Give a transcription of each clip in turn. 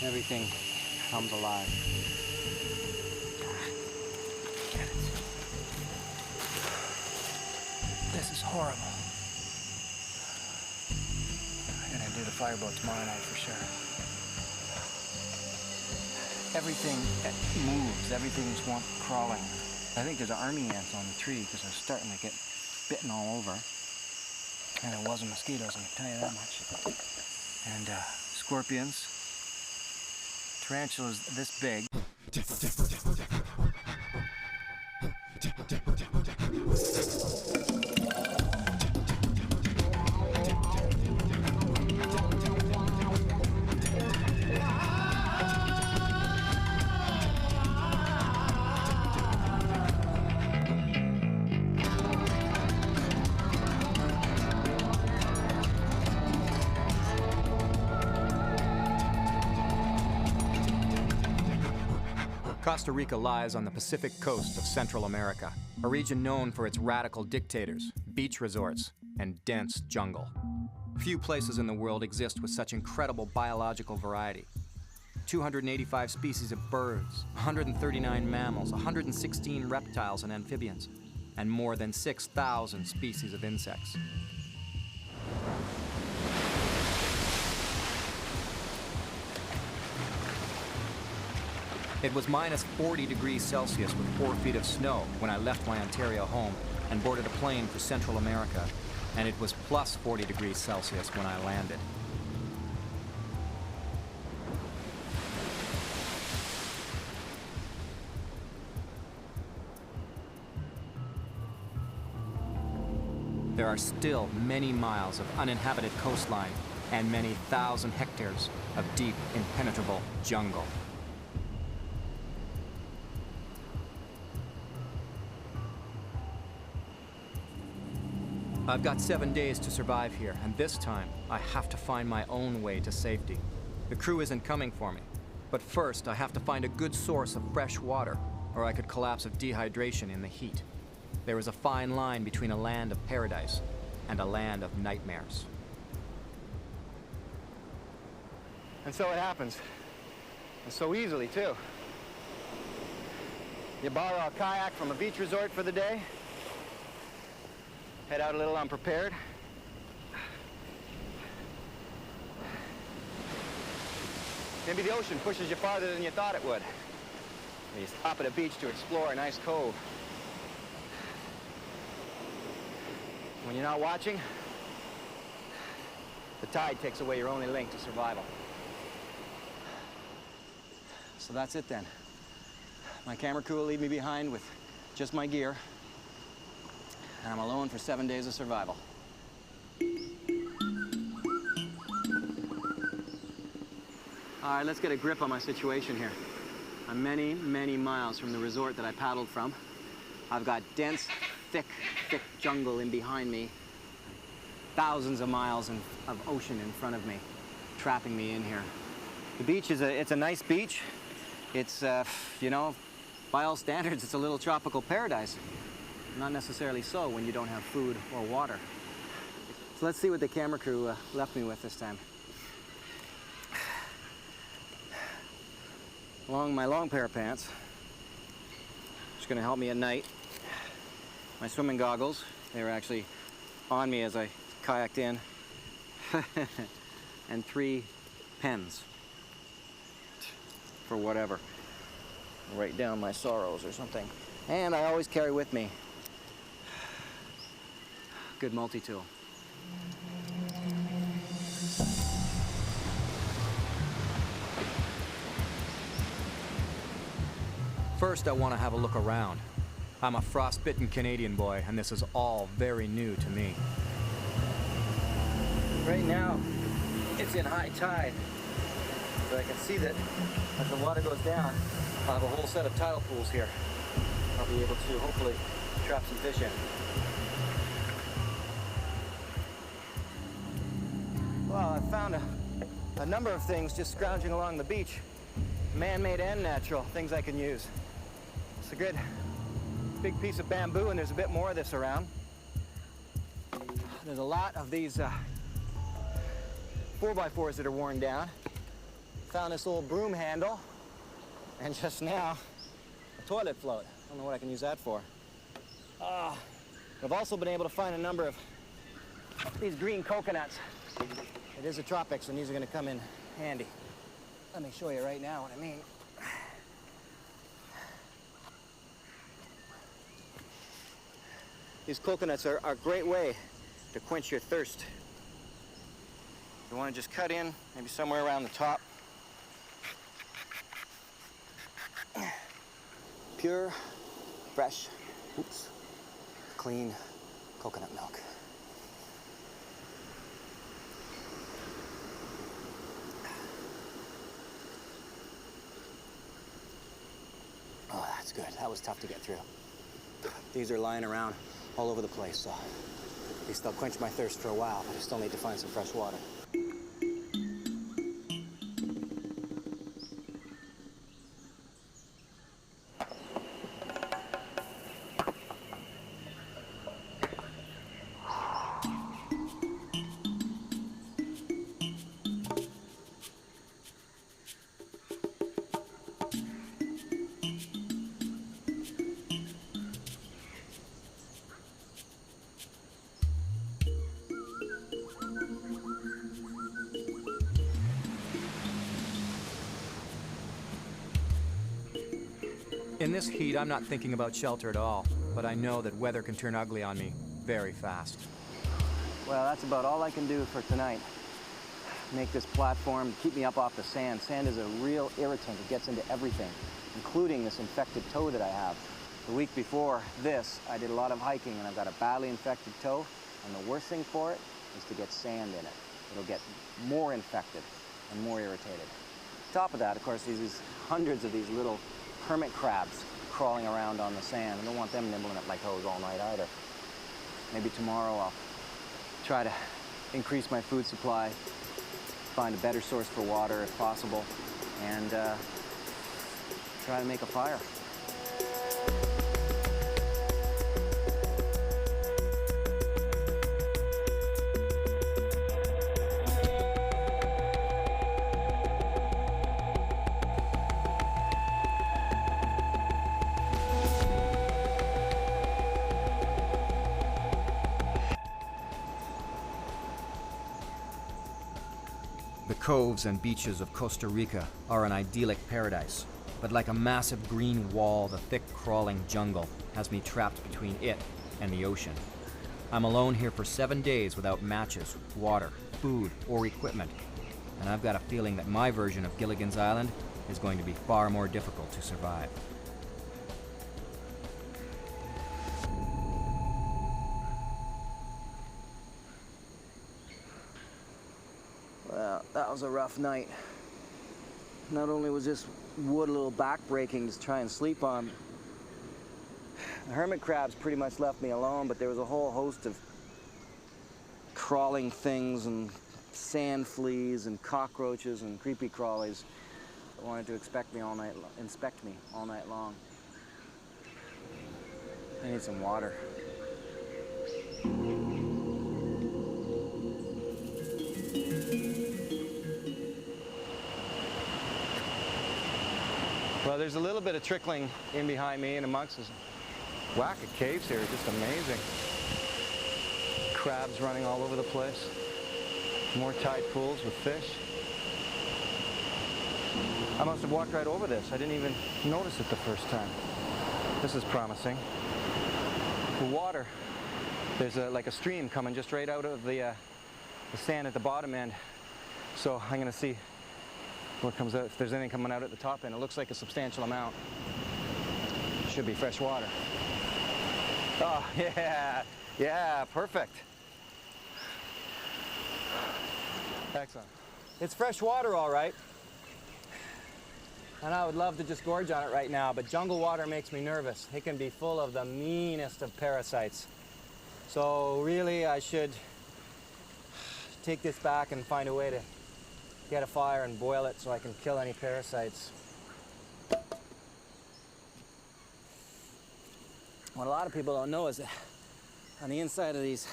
everything comes alive. Get it. This is horrible. I'm gonna do the fireboat tomorrow night for sure. Everything moves, everything's crawling. I think there's army ants on the tree because they're starting to get bitten all over. And it wasn't mosquitoes, I can tell you that much. And scorpions, tarantulas this big. Costa Rica lies on the Pacific coast of Central America, a region known for its radical dictators, beach resorts, and dense jungle. Few places in the world exist with such incredible biological variety. 285 species of birds, 139 mammals, 116 reptiles and amphibians, and more than 6,000 species of insects. It was minus 40 degrees Celsius with 4 feet of snow when I left my Ontario home and boarded a plane for Central America, and it was plus 40 degrees Celsius when I landed. There are still many miles of uninhabited coastline and many thousand hectares of deep, impenetrable jungle. I've got 7 days to survive here, and this time I have to find my own way to safety. The crew isn't coming for me, but first I have to find a good source of fresh water, or I could collapse of dehydration in the heat. There is a fine line between a land of paradise and a land of nightmares. And so it happens. And so easily, too. You borrow a kayak from a beach resort for the day, head out a little unprepared. Maybe the ocean pushes you farther than you thought it would. You stop at a beach to explore a nice cove. When you're not watching, the tide takes away your only link to survival. So that's it then. My camera crew will leave me behind with just my gear, and I'm alone for 7 days of survival. All right, let's get a grip on my situation here. I'm many, many miles from the resort that I paddled from. I've got dense, thick jungle in behind me. Thousands of miles of ocean in front of me, trapping me in here. The beach it's a nice beach. It's, you know, by all standards, it's a little tropical paradise. Not necessarily so when you don't have food or water. So let's see what the camera crew left me with this time. My long pair of pants, which is going to help me at night. My swimming goggles, they were actually on me as I kayaked in. And 3 pens for whatever. Write down my sorrows or something. And I always carry with me good multi-tool. First, I want to have a look around. I'm a frostbitten Canadian boy, and this is all very new to me. Right now, it's in high tide. So I can see that as the water goes down, I'll have a whole set of tidal pools here. I'll be able to hopefully trap some fish in. Well, I found a number of things just scrounging along the beach. Man-made and natural, things I can use. It's a good big piece of bamboo, and there's a bit more of this around. There's a lot of these 4x4s that are worn down. found this old broom handle, and just now, a toilet float. I don't know what I can use that for. I've also been able to find a number of these green coconuts. It is the tropics, and these are going to come in handy. Let me show you right now what I mean. These coconuts are a great way to quench your thirst. You want to just cut in, maybe somewhere around the top. Pure, fresh, clean coconut milk. Oh, that's good. That was tough to get through. These are lying around all over the place, so at least they'll quench my thirst for a while, but I still need to find some fresh water. In this heat, I'm not thinking about shelter at all, but I know that weather can turn ugly on me very fast. Well, that's about all I can do for tonight. Make this platform, keep me up off the sand. Sand is a real irritant. It gets into everything, including this infected toe that I have. The week before this, I did a lot of hiking, and I've got a badly infected toe, and the worst thing for it is to get sand in it. It'll get more infected and more irritated. On top of that, of course, these hundreds of these little hermit crabs crawling around on the sand. I don't want them nibbling at my toes all night either. Maybe tomorrow I'll try to increase my food supply, find a better source for water if possible, and try to make a fire. The coves and beaches of Costa Rica are an idyllic paradise, but like a massive green wall, the thick crawling jungle has me trapped between it and the ocean. I'm alone here for 7 days without matches, water, food, or equipment, and I've got a feeling that my version of Gilligan's Island is going to be far more difficult to survive. Well, that was a rough night. Not only was this wood a little back-breaking to try and sleep on, the hermit crabs pretty much left me alone, but there was a whole host of crawling things and sand fleas and cockroaches and creepy crawlies that wanted to inspect me all night long. I need some water. Well, there's a little bit of trickling in behind me and amongst this whack of caves here. Just amazing. Crabs running all over the place. More tide pools with fish. I must have walked right over this. I didn't even notice it the first time. This is promising. The water, there's like a stream coming just right out of the sand at the bottom end. So I'm going to see what comes out, if there's anything coming out at the top end. It looks like a substantial amount. Should be fresh water. Oh, yeah, perfect. Excellent. It's fresh water, all right. And I would love to just gorge on it right now, but jungle water makes me nervous. It can be full of the meanest of parasites. So really, I should take this back and find a way to get a fire and boil it so I can kill any parasites. What a lot of people don't know is that on the inside of these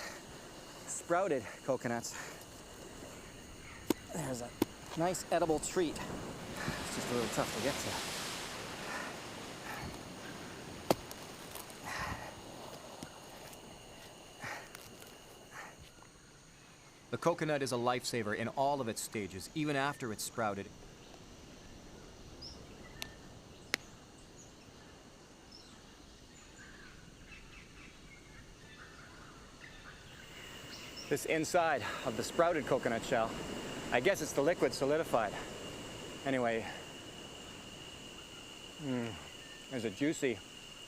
sprouted coconuts, there's a nice edible treat. just a little tough to get to. The coconut is a lifesaver in all of its stages, even after it's sprouted. This inside of the sprouted coconut shell, I guess it's the liquid solidified. Anyway, there's a juicy,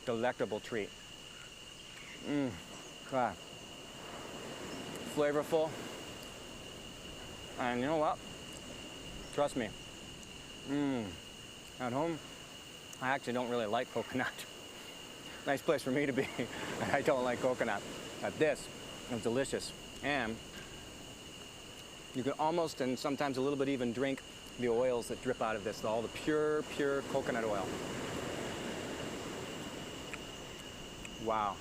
delectable treat. God. Flavorful. And you know what? Trust me. At home, I actually don't really like coconut. Nice place for me to be. I don't like coconut. But this is delicious. And you can almost, and sometimes a little bit even, drink the oils that drip out of this, all the pure, pure coconut oil. Wow.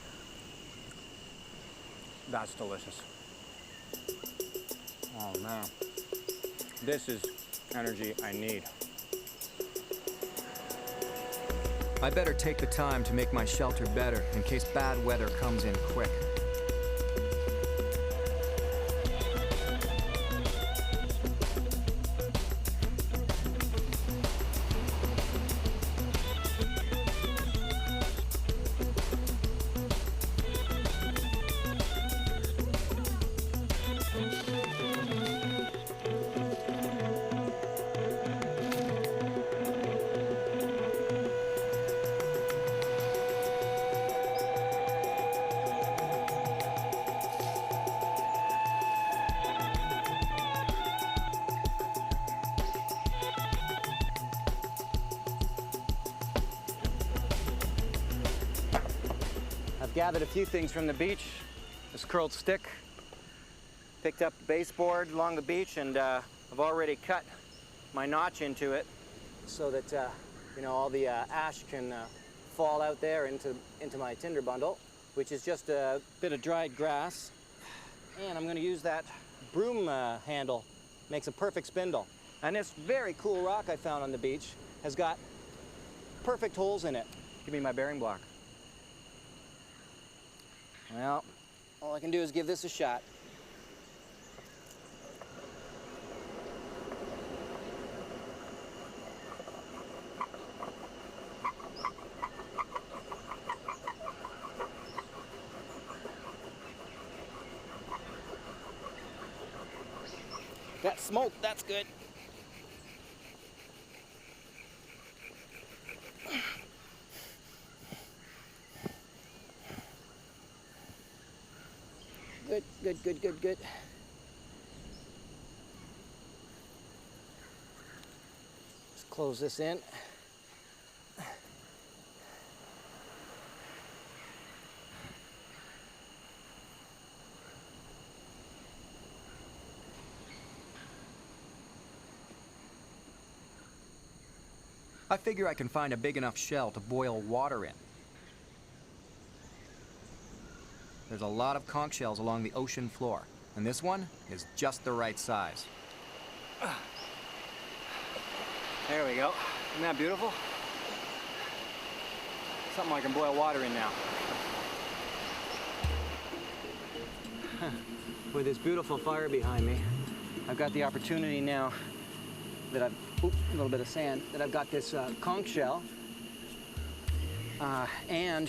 That's delicious. Oh man. This is energy I need. I better take the time to make my shelter better in case bad weather comes in quick. Gathered a few things from the beach. This curled stick. Picked up the baseboard along the beach, and I've already cut my notch into it so that you know, all the ash can fall out there into my tinder bundle, which is just a bit of dried grass. And I'm going to use that broom handle. Makes a perfect spindle. And this very cool rock I found on the beach has got perfect holes in it. Give me my bearing block. Well, all I can do is give this a shot. Got smoke, that's good. Good. Let's close this in. I figure I can find a big enough shell to boil water in. There's a lot of conch shells along the ocean floor, and this one is just the right size. There we go. Isn't that beautiful? Something I can boil water in now. With this beautiful fire behind me, I've got the opportunity now that I've, a little bit of sand, that I've got this conch shell and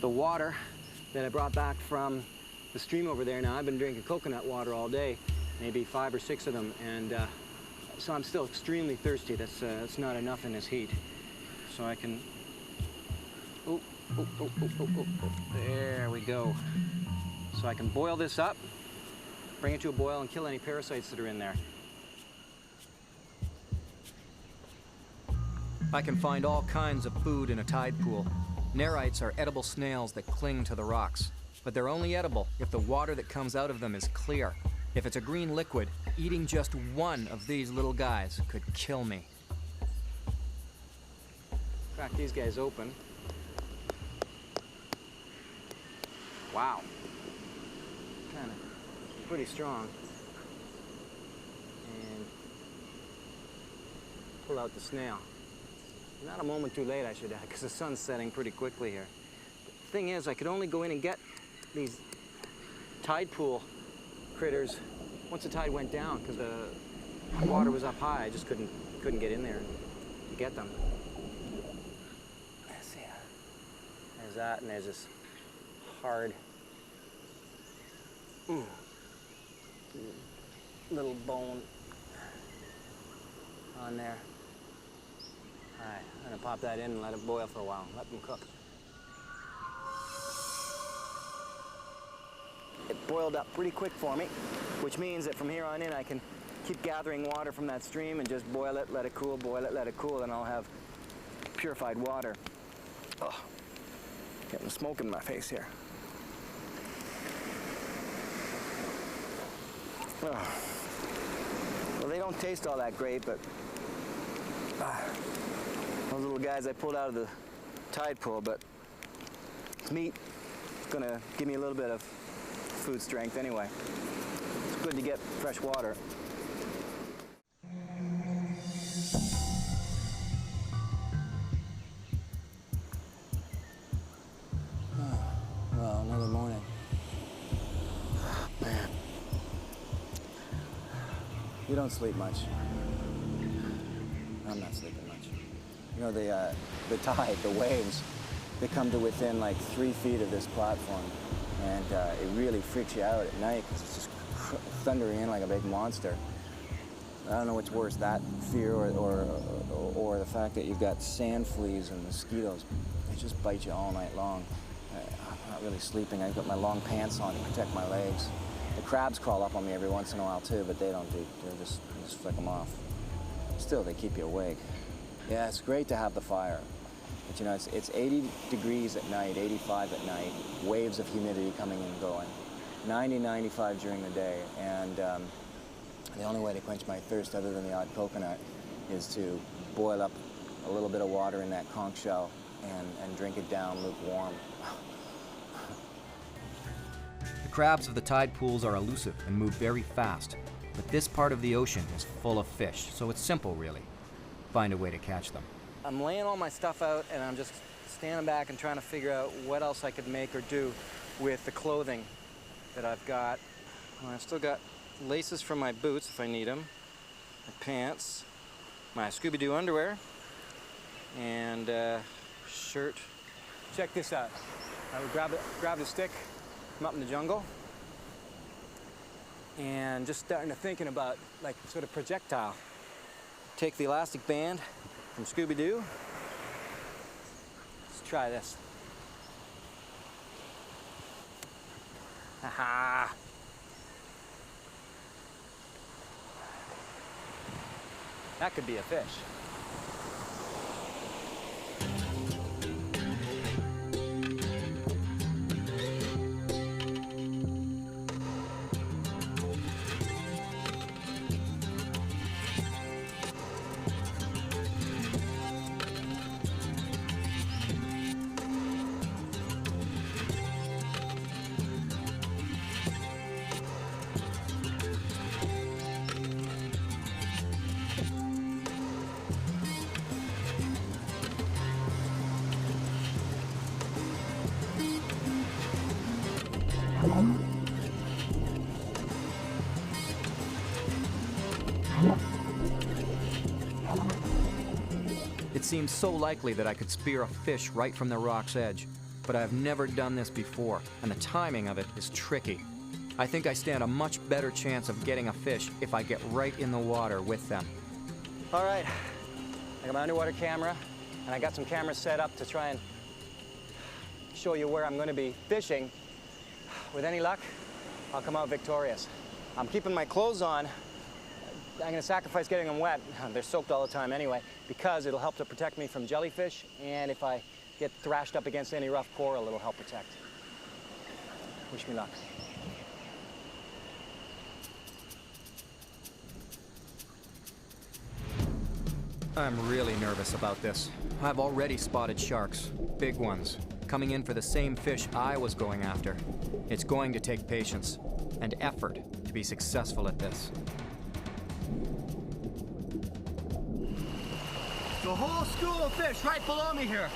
the water that I brought back from the stream over there. Now, I've been drinking coconut water all day, maybe 5 or 6 of them, and so I'm still extremely thirsty. That's not enough in this heat. So I can, there we go. So I can boil this up, bring it to a boil, and kill any parasites that are in there. I can find all kinds of food in a tide pool. Nerites are edible snails that cling to the rocks, but they're only edible if the water that comes out of them is clear. If it's a green liquid, eating just one of these little guys could kill me. Crack these guys open. Wow. Kind of pretty strong. And pull out the snail. Not a moment too late, I should add, because the sun's setting pretty quickly here. The thing is, I could only go in and get these tide pool critters once the tide went down, because the water was up high. I just couldn't get in there and get them. Let's see. There's that, and there's this hard little bone on there. All right, I'm gonna pop that in and let it boil for a while. Let them cook. It boiled up pretty quick for me, which means that from here on in I can keep gathering water from that stream and just boil it, let it cool, boil it, let it cool, and I'll have purified water. Oh, getting the smoke in my face here. Oh. Well, they don't taste all that great, but those little guys I pulled out of the tide pool, but it's meat. It's gonna give me a little bit of food strength anyway. It's good to get fresh water. Well, another morning. Man. You don't sleep much. I'm not sleeping much. You know, the tide, the waves, they come to within like 3 feet of this platform, and it really freaks you out at night because it's just thundering in like a big monster. I don't know what's worse, that fear or the fact that you've got sand fleas and mosquitoes. They just bite you all night long. I'm not really sleeping. I've got my long pants on to protect my legs. The crabs crawl up on me every once in a while too, but they don't do. They just flick them off. Still, they keep you awake. Yeah, it's great to have the fire. But you know, it's 80 degrees at night, 85 at night, waves of humidity coming and going. 90, 95 during the day, and the only way to quench my thirst, other than the odd coconut, is to boil up a little bit of water in that conch shell and drink it down lukewarm. The crabs of the tide pools are elusive and move very fast, but this part of the ocean is full of fish, so it's simple, really. Find a way to catch them. I'm laying all my stuff out, and I'm just standing back and trying to figure out what else I could make or do with the clothing that I've got. Well, I've still got laces from my boots if I need them, my pants, my Scooby-Doo underwear, and shirt. Check this out. I would grab the stick, come up in the jungle, and just starting to thinking about like sort of projectile. Take the elastic band from Scooby-Doo. Let's try this. Haha! That could be a fish. It seems so likely that I could spear a fish right from the rock's edge, but I've never done this before, and the timing of it is tricky. I think I stand a much better chance of getting a fish if I get right in the water with them. All right, I got my underwater camera, and I got some cameras set up to try and show you where I'm going to be fishing. With any luck, I'll come out victorious. I'm keeping my clothes on. I'm going to sacrifice getting them wet. They're soaked all the time anyway, because it'll help to protect me from jellyfish, and if I get thrashed up against any rough coral, it'll help protect. Wish me luck. I'm really nervous about this. I've already spotted sharks, big ones, coming in for the same fish I was going after. It's going to take patience and effort to be successful at this. The whole school of fish right below me here.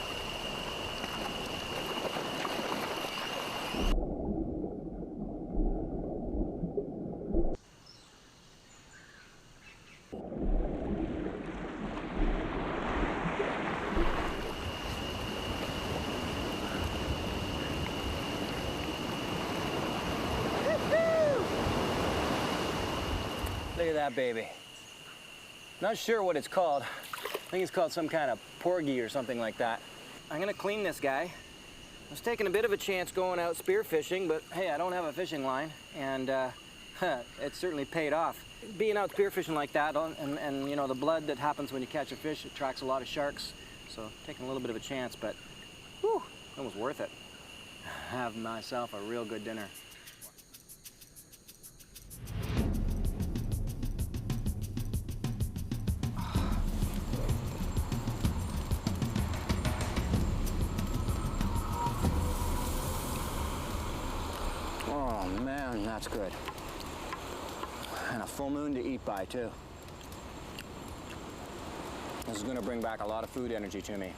Look at that baby. Not sure what it's called. I think it's called some kind of porgy or something like that. I'm gonna clean this guy. I was taking a bit of a chance going out spearfishing, but hey, I don't have a fishing line, and it certainly paid off. Being out spearfishing like that, and you know, the blood that happens when you catch a fish attracts a lot of sharks, so taking a little bit of a chance, but whew, it was worth it. Have myself a real good dinner. Oh man, that's good. And a full moon to eat by too. This is gonna bring back a lot of food energy to me.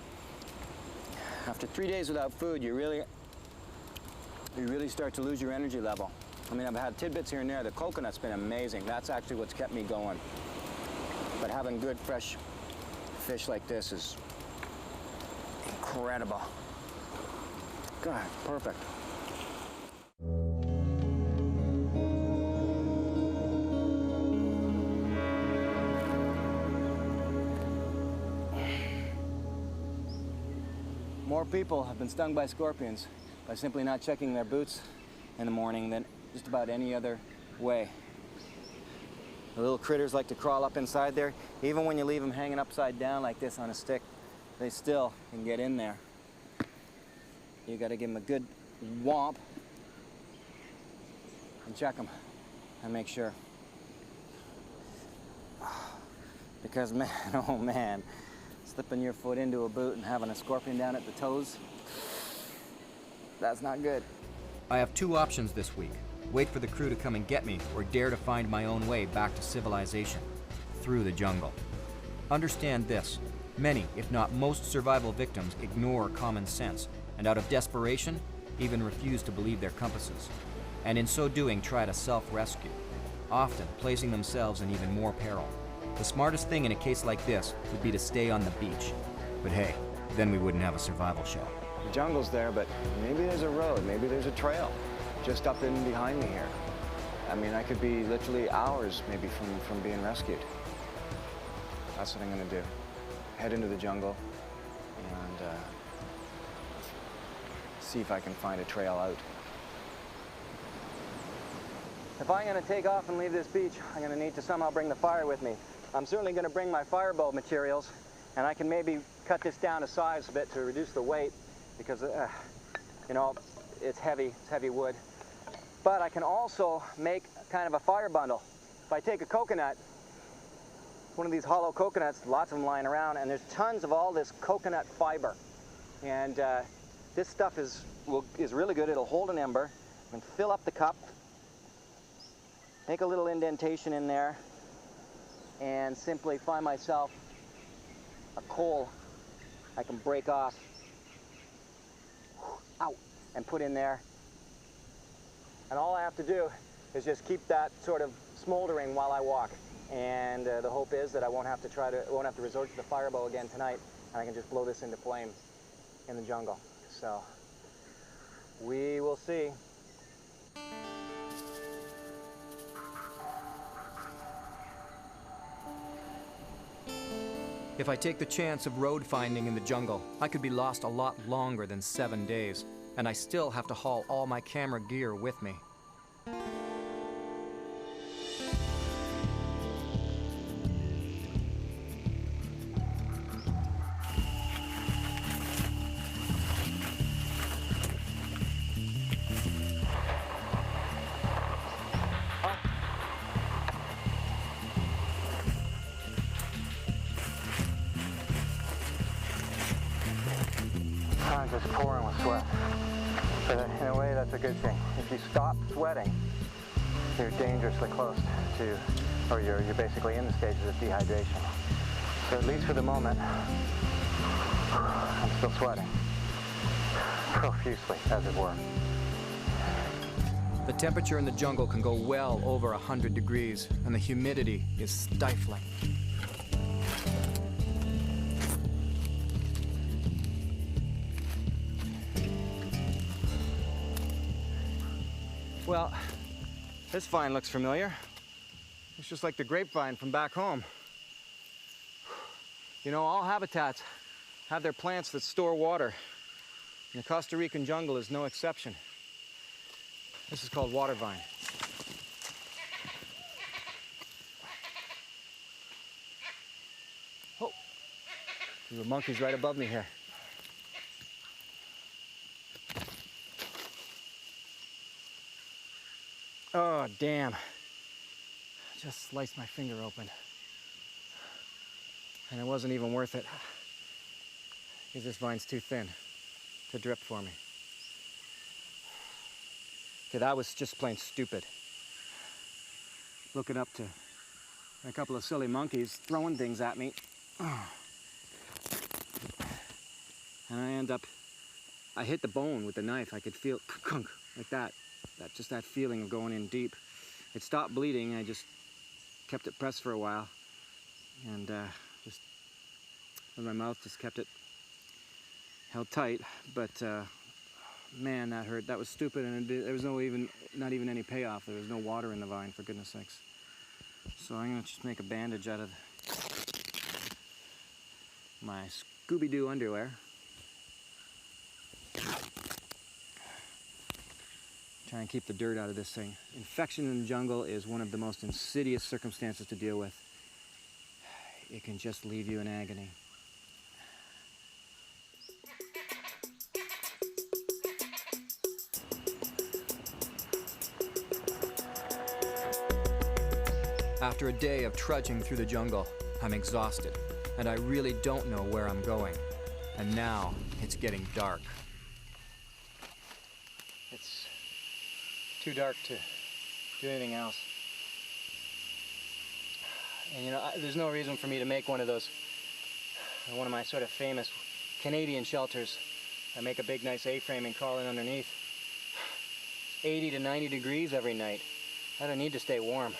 After 3 days without food, you really start to lose your energy level. I mean, I've had tidbits here and there. The coconut's been amazing. That's actually what's kept me going. But having good, fresh fish like this is incredible. God, perfect. More people have been stung by scorpions by simply not checking their boots in the morning than just about any other way. The little critters like to crawl up inside there. Even when you leave them hanging upside down like this on a stick, they still can get in there. You gotta give them a good whomp and check them and make sure. Because man, oh man, slipping your foot into a boot and having a scorpion down at the toes, that's not good. I have two options this week. Wait for the crew to come and get me, or dare to find my own way back to civilization, through the jungle. Understand this, many, if not most survival victims ignore common sense, and out of desperation, even refuse to believe their compasses. And in so doing, try to self-rescue, often placing themselves in even more peril. The smartest thing in a case like this would be to stay on the beach. But hey, then we wouldn't have a survival show. The jungle's there, but maybe there's a road, maybe there's a trail just up in behind me here. I mean, I could be literally hours maybe from being rescued. That's what I'm gonna do. Head into the jungle and see if I can find a trail out. If I'm gonna take off and leave this beach, I'm gonna need to somehow bring the fire with me. I'm certainly gonna bring my firebow materials, and I can maybe cut this down to size a bit to reduce the weight, because you know, it's heavy wood. But I can also make kind of a fire bundle. If I take a coconut, one of these hollow coconuts, lots of them lying around, and there's tons of all this coconut fiber. And this stuff is really good. It'll hold an ember and fill up the cup, make a little indentation in there, and simply find myself a coal I can break off, and put in there. And all I have to do is just keep that sort of smoldering while I walk. And the hope is that I won't have to resort to the firebow again tonight, and I can just blow this into flame in the jungle. So we will see. If I take the chance of road finding in the jungle, I could be lost a lot longer than 7 days, and I still have to haul all my camera gear with me. I'm just pouring with sweat. But in a way, that's a good thing. If you stop sweating, you're dangerously close to, or you're basically in the stages of dehydration. So at least for the moment, I'm still sweating. Profusely, as it were. The temperature in the jungle can go well over 100 degrees, and the humidity is stifling. Well, this vine looks familiar. It's just like the grapevine from back home. You know, all habitats have their plants that store water. And the Costa Rican jungle is no exception. This is called water vine. Oh, there are monkeys right above me here. Oh, damn. Just sliced my finger open. And it wasn't even worth it, because this vine's too thin to drip for me. Okay, that was just plain stupid. Looking up to a couple of silly monkeys throwing things at me. And I hit the bone with the knife. I could feel like that. Just that feeling of going in deep. It stopped bleeding. I just kept it pressed for a while. And just with my mouth, just kept it held tight. But man, that hurt. That was stupid, and there was not even any payoff. There was no water in the vine, for goodness sakes. So I'm gonna just make a bandage out of my Scooby-Doo underwear. Try and keep the dirt out of this thing. Infection in the jungle is one of the most insidious circumstances to deal with. It can just leave you in agony. After a day of trudging through the jungle, I'm exhausted, and I really don't know where I'm going. And now it's getting dark. It's too dark to do anything else. And you know, there's no reason for me to make one of my sort of famous Canadian shelters. I make a big nice A-frame and crawl in underneath. 80 to 90 degrees every night. I don't need to stay warm.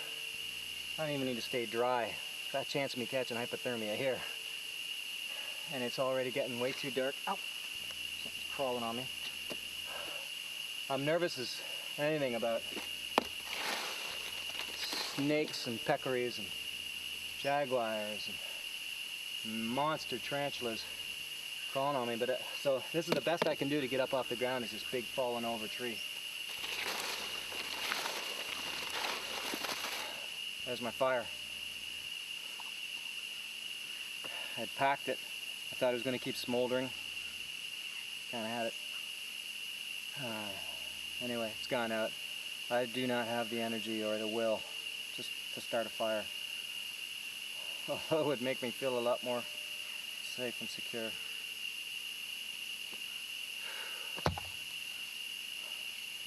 I don't even need to stay dry. Got a chance of me catching hypothermia here. And it's already getting way too dark. Ow! Something's crawling on me. I'm nervous as anything about snakes and peccaries and jaguars and monster tarantulas crawling on me. But so this is the best I can do to get up off the ground, is this big fallen over tree. There's my fire. I'd packed it. I thought it was going to keep smoldering. Kind of had it. Anyway, it's gone out. I do not have the energy or the will just to start a fire. Although it would make me feel a lot more safe and secure.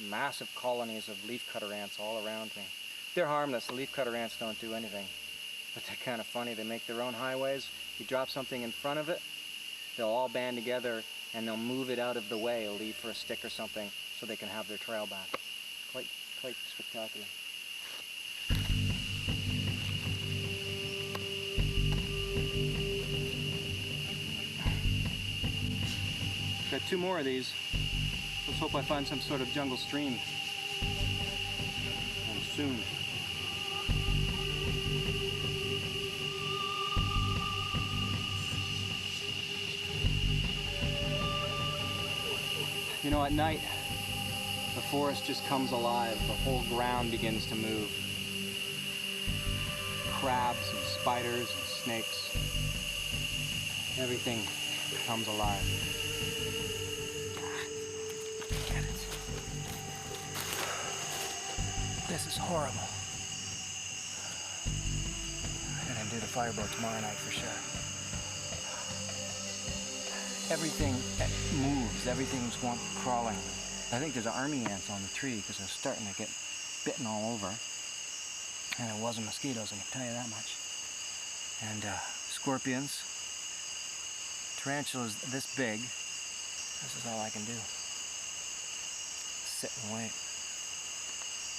Massive colonies of leafcutter ants all around me. They're harmless. The leafcutter ants don't do anything. But they're kind of funny. They make their own highways. You drop something in front of it, they'll all band together and they'll move it out of the way, leave for a stick or something, so they can have their trail back. Quite spectacular. Got 2 more of these. Let's hope I find some sort of jungle stream. And soon. You know, at night, the forest just comes alive. The whole ground begins to move. Crabs and spiders and snakes. Everything comes alive. Get it. This is horrible. I'm gonna do the fireboat tomorrow night for sure. Everything moves, everything's crawling. I think there's army ants on the tree because they're starting to get bitten all over. And it wasn't mosquitoes, I can tell you that much. And scorpions, tarantulas this big. This is all I can do. Sit and wait.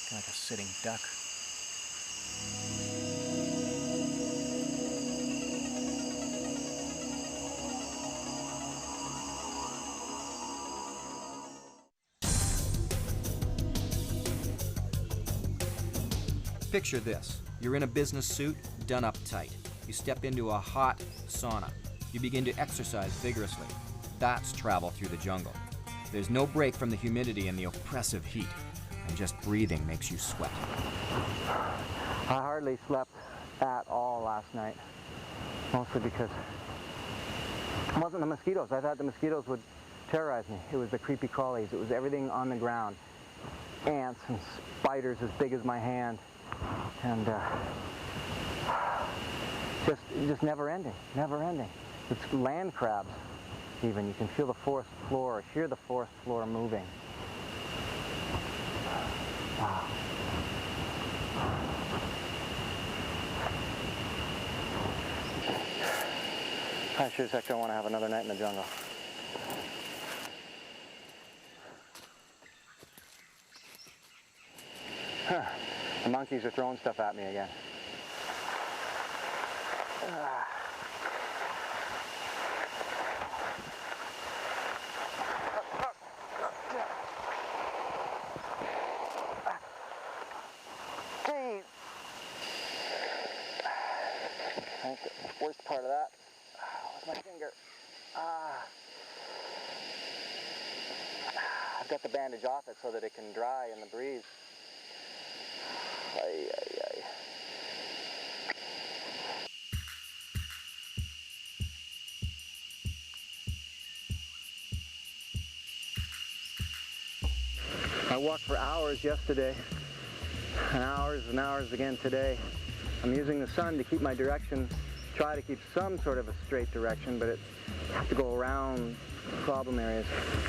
Feel like a sitting duck. Picture this. You're in a business suit, done up tight. You step into a hot sauna. You begin to exercise vigorously. That's travel through the jungle. There's no break from the humidity and the oppressive heat, and just breathing makes you sweat. I hardly slept at all last night, mostly because it wasn't the mosquitoes. I thought the mosquitoes would terrorize me. It was the creepy crawlies. It was everything on the ground. Ants and spiders as big as my hand. And just never ending, never ending. It's land crabs, even. You can feel the forest floor, or hear the forest floor moving. Wow. I sure as heck don't want to have another night in the jungle. Huh. The monkeys are throwing stuff at me again. Jeez. I think the worst part of that was my finger. I've got the bandage off it so that it can dry in the breeze. Ay, ay, ay. I walked for hours yesterday, and hours again today. I'm using the sun to keep my direction, try to keep some sort of a straight direction, but I have to go around problem areas.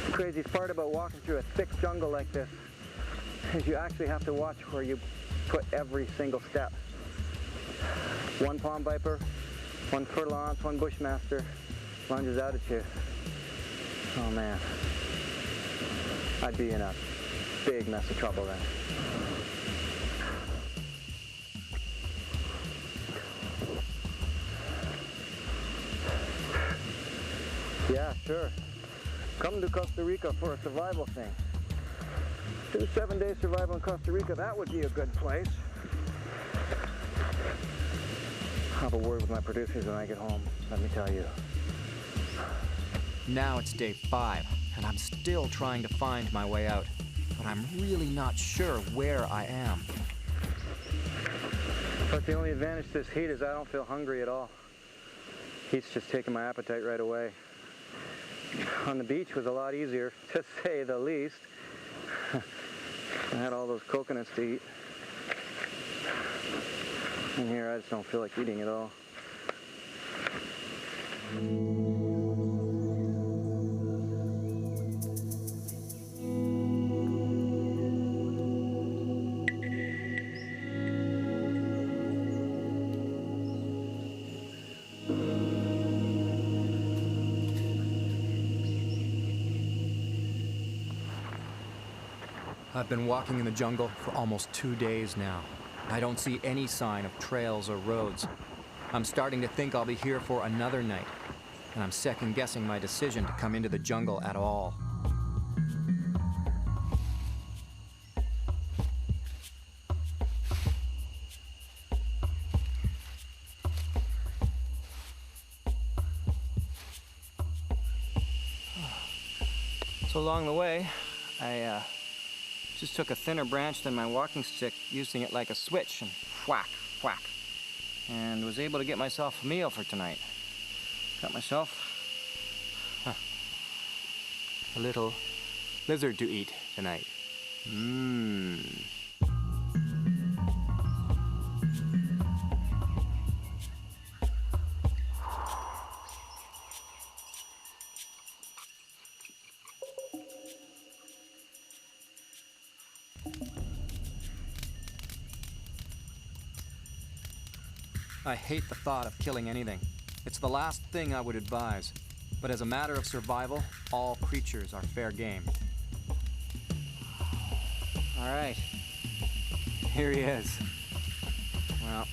The craziest part about walking through a thick jungle like this is you actually have to watch where you put every single step. One palm viper, one furlongs, one bushmaster lunges out at you. Oh man, I'd be in a big mess of trouble then. Yeah, sure. Come to Costa Rica for a survival thing. Do 7-day survival in Costa Rica, that would be a good place. I'll have a word with my producers when I get home, let me tell you. Now it's day 5, and I'm still trying to find my way out. But I'm really not sure where I am. But the only advantage to this heat is I don't feel hungry at all. Heat's just taking my appetite right away. On the beach was a lot easier, to say the least. I had all those coconuts to eat. And here I just don't feel like eating at all. I've been walking in the jungle for almost 2 days now. I don't see any sign of trails or roads. I'm starting to think I'll be here for another night, and I'm second-guessing my decision to come into the jungle at all. So along the way, I just took a thinner branch than my walking stick, using it like a switch, and whack, whack. And was able to get myself a meal for tonight. Got myself a little lizard to eat tonight. I hate the thought of killing anything. It's the last thing I would advise, but as a matter of survival, all creatures are fair game. All right, here he is. Well,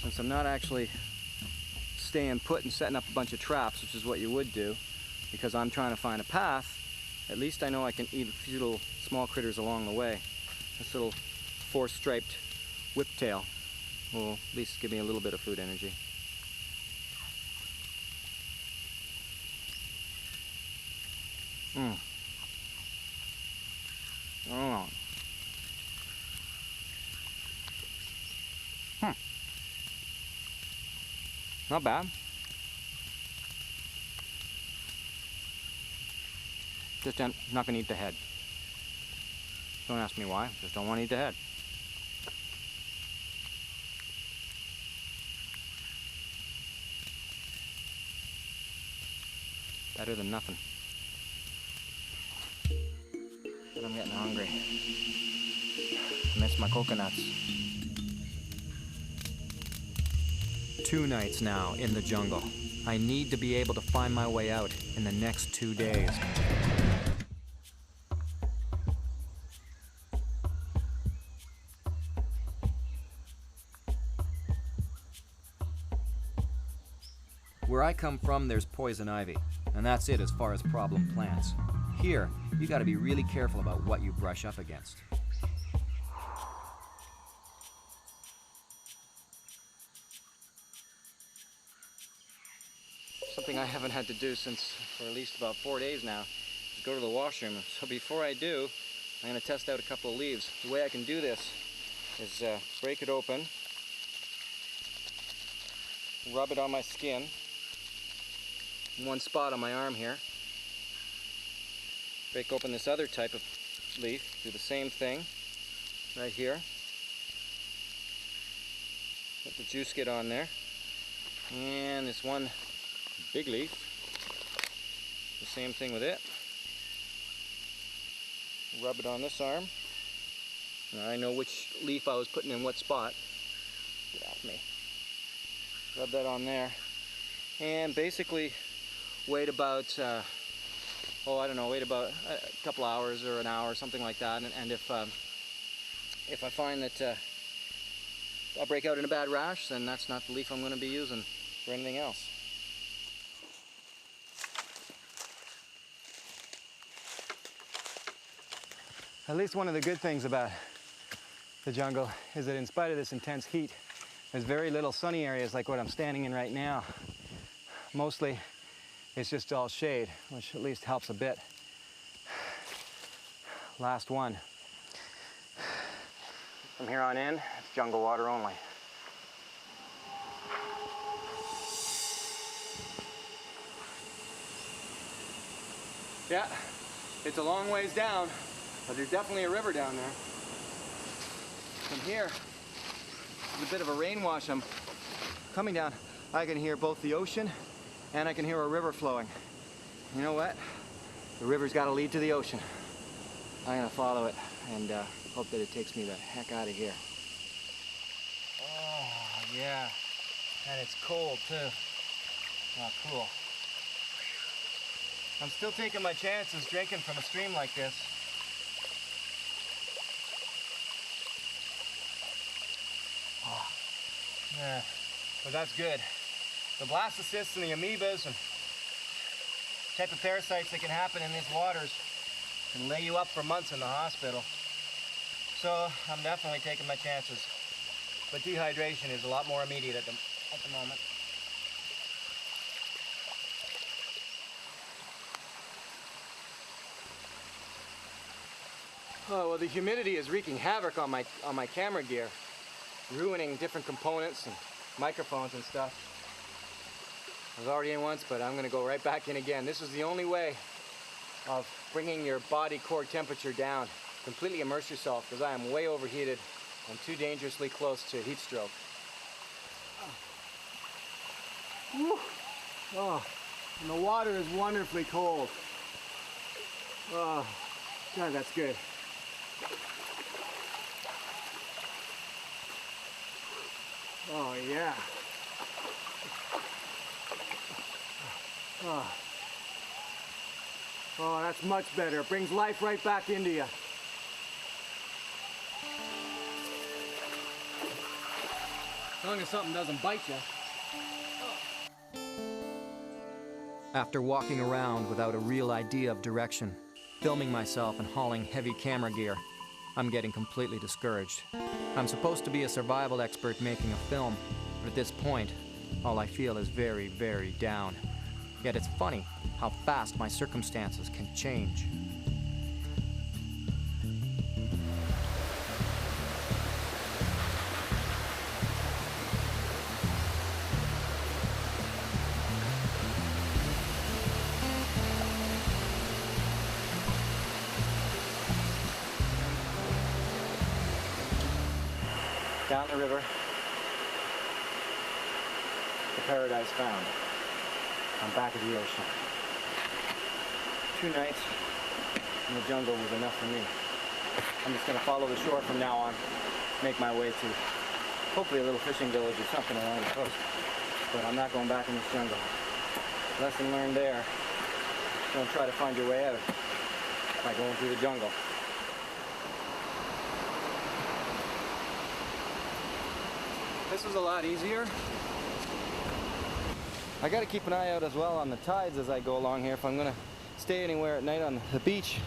since I'm not actually staying put and setting up a bunch of traps, which is what you would do, because I'm trying to find a path, at least I know I can eat a few little small critters along the way. This little four-striped whiptail will at least give me a little bit of food energy. Oh. Not bad. Just not gonna eat the head. Don't ask me why, just don't want to eat the head. Better than nothing. But I'm getting hungry. I miss my coconuts. 2 nights now in the jungle. I need to be able to find my way out in the next 2 days. Where I come from, there's poison ivy, and that's it as far as problem plants. Here, you gotta be really careful about what you brush up against. Something I haven't had to do for at least about 4 days now is go to the washroom. So before I do, I'm gonna test out a couple of leaves. The way I can do this is break it open, rub it on my skin, in one spot on my arm here. Break open this other type of leaf, do the same thing right here. Let the juice get on there. And this one big leaf, the same thing with it. Rub it on this arm. Now I know which leaf I was putting in what spot. Get off me. Rub that on there. And basically wait about, wait about a couple hours or an hour, something like that. And if I find that I break out in a bad rash, then that's not the leaf I'm going to be using for anything else. At least one of the good things about the jungle is that in spite of this intense heat, there's very little sunny areas like what I'm standing in right now. Mostly it's just all shade, which at least helps a bit. Last one. From here on in, it's jungle water only. Yeah, it's a long ways down, but there's definitely a river down there. From here, there's a bit of a rain wash. I'm coming down. I can hear both the ocean and I can hear a river flowing. You know what? The river's got to lead to the ocean. I'm gonna follow it and hope that it takes me the heck out of here. Oh, yeah. And it's cold too. Oh, cool. I'm still taking my chances drinking from a stream like this. Oh, yeah, but that's good. The blastocysts and the amoebas and type of parasites that can happen in these waters can lay you up for months in the hospital. So I'm definitely taking my chances. But dehydration is a lot more immediate at the moment. Oh, well, the humidity is wreaking havoc on my camera gear, ruining different components and microphones and stuff. I was already in once, but I'm gonna go right back in again. This is the only way of bringing your body core temperature down. Completely immerse yourself, because I am way overheated and too dangerously close to heat stroke. Whew. Oh, and the water is wonderfully cold. Oh, God, that's good. Oh, yeah. Oh, that's much better. It brings life right back into you. As long as something doesn't bite you. After walking around without a real idea of direction, filming myself and hauling heavy camera gear, I'm getting completely discouraged. I'm supposed to be a survival expert making a film, but at this point, all I feel is very, very down. Yet it's funny how fast my circumstances can change. Down the river, the paradise found. I'm back at the ocean. 2 nights in the jungle was enough for me. I'm just going to follow the shore from now on, make my way to hopefully a little fishing village or something along the coast. But I'm not going back in this jungle. Lesson learned there. Don't try to find your way out by going through the jungle. This was a lot easier. I gotta keep an eye out as well on the tides as I go along here if I'm gonna stay anywhere at night on the beach.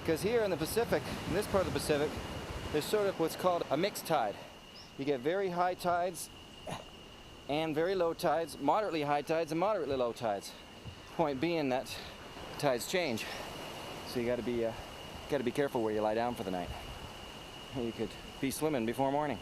Because here in the Pacific, in this part of the Pacific, there's sort of what's called a mixed tide. You get very high tides and very low tides, moderately high tides and moderately low tides. Point being that tides change. So you gotta be careful where you lie down for the night. You could be swimming before morning.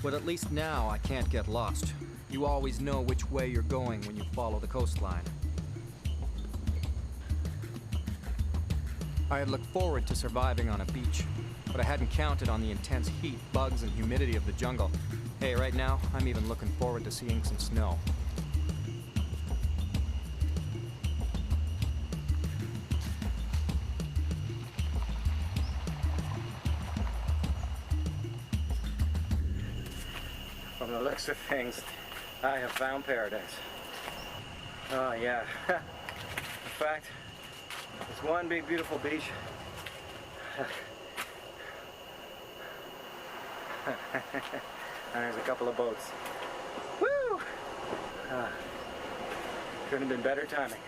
But at least now I can't get lost. You always know which way you're going when you follow the coastline. I had looked forward to surviving on a beach, but I hadn't counted on the intense heat, bugs, and humidity of the jungle. Hey, right now, I'm even looking forward to seeing some snow. From the looks of things, I have found paradise. Oh yeah. In fact, it's one big beautiful beach. And there's a couple of boats. Woo! Couldn't have been better timing.